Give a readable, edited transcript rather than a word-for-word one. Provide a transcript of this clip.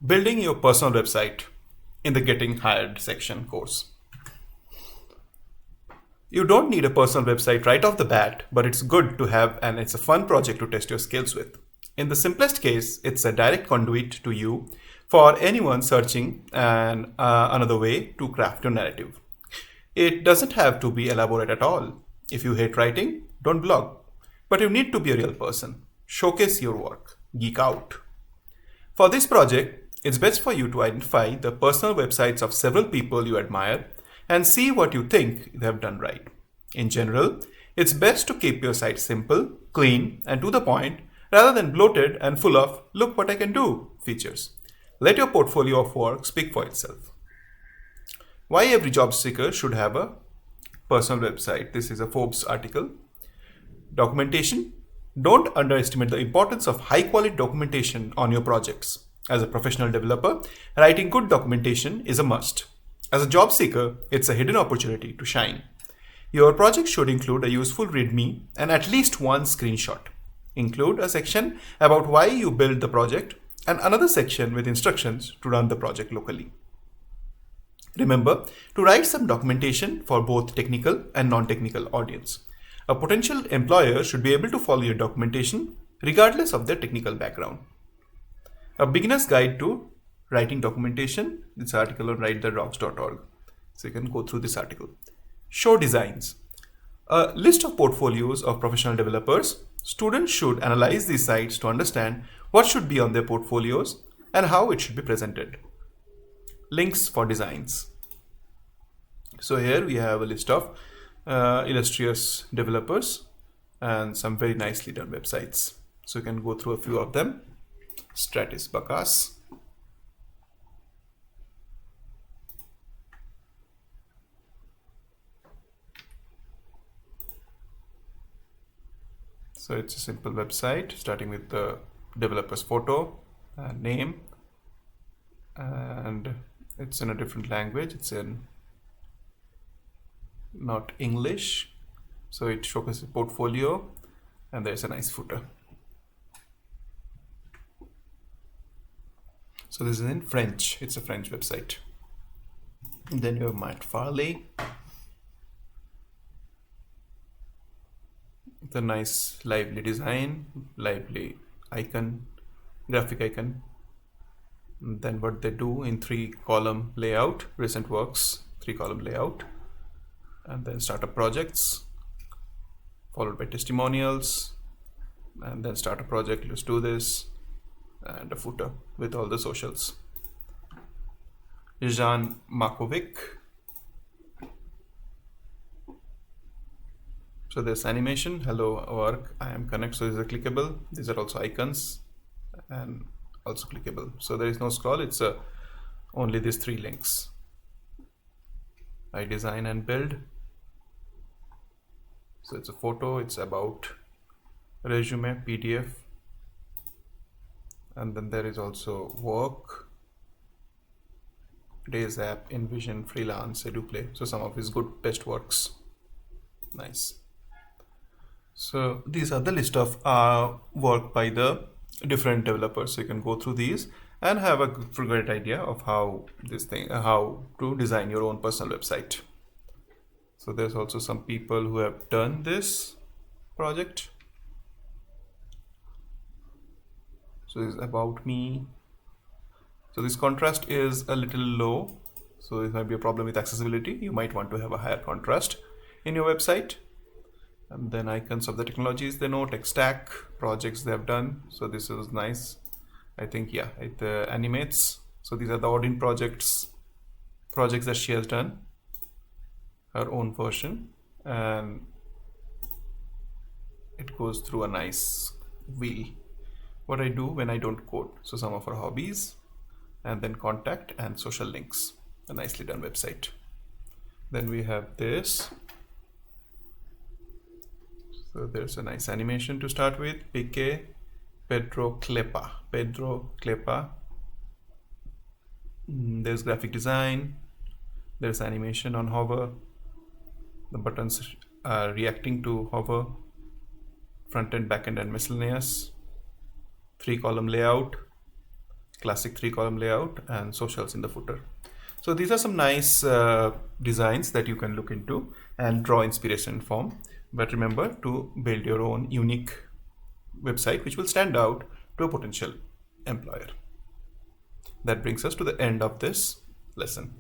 Building your personal website in the Getting Hired section course. You don't need a personal website right off the bat, but it's good to have and it's a fun project to test your skills with. In the simplest case, it's a direct conduit to you for anyone searching and another way to craft your narrative. It doesn't have to be elaborate at all. If you hate writing, don't blog. But you need to be a real person. Showcase your work. Geek out. For this project, it's best for you to identify the personal websites of several people you admire and see what you think they have done right. In general, it's best to keep your site simple, clean, and to the point rather than bloated and full of "look what I can do" features. Let your portfolio of work speak for itself. Why every job seeker should have a personal website. This is a Forbes article. Documentation. Don't underestimate the importance of high quality documentation on your projects. As a professional developer, writing good documentation is a must. As a job seeker, it's a hidden opportunity to shine. Your project should include a useful README and at least one screenshot. Include a section about why you built the project and another section with instructions to run the project locally. Remember to write some documentation for both technical and non-technical audience. A potential employer should be able to follow your documentation regardless of their technical background. A beginner's guide to writing documentation. This article on writethedocs.org. So you can go through this article. Show designs. A list of portfolios of professional developers. Students should analyze these sites to understand what should be on their portfolios and how it should be presented. Links for designs. So here we have a list of illustrious developers and some very nicely done websites. So you can go through a few of them. Stratis Bacchus. So it's a simple website starting with the developer's photo and name, and it's in a different language. It's in not English. So it showcases portfolio and there's a nice footer. So this is in French. It's a French website. And then you have Matt Farley. The nice lively design, lively icon, graphic icon. And then what they do in 3-column layout, recent works, 3-column layout, and then startup projects, followed by testimonials, and then start a project, let's do this, and a footer with all the socials. Jan Markovic. So there's animation, hello work, I am connect. So these are clickable. These are also icons and also clickable. So there is no scroll. It's only these 3 links. I design and build. So it's a photo. It's about resume, PDF, and then there is also work, Days App, InVision, Freelance, EduPlay. So some of his good best works. Nice. So these are the list of work by the different developers. So you can go through these and have a great idea of how to design your own personal website. So there's also some people who have done this project. So this is about me. So this contrast is a little low. So this might be a problem with accessibility. You might want to have a higher contrast in your website. And then icons of the technologies they know, tech stack, projects they have done. So this is nice. I think, yeah, it animates. So these are the Odin projects that she has done, her own version. And it goes through a nice wheel. What I do when I don't code. So some of her hobbies, and then contact and social links. A nicely done website. Then we have this. So there's a nice animation to start with. Pique Pedro Clepa. There's graphic design. There's animation on hover. The buttons are reacting to hover. Front end, back end, and miscellaneous. 3-column layout. classic 3-column layout, and socials in the footer. So these are some nice designs that you can look into and draw inspiration from. But remember to build your own unique website which will stand out to a potential employer. That brings us to the end of this lesson.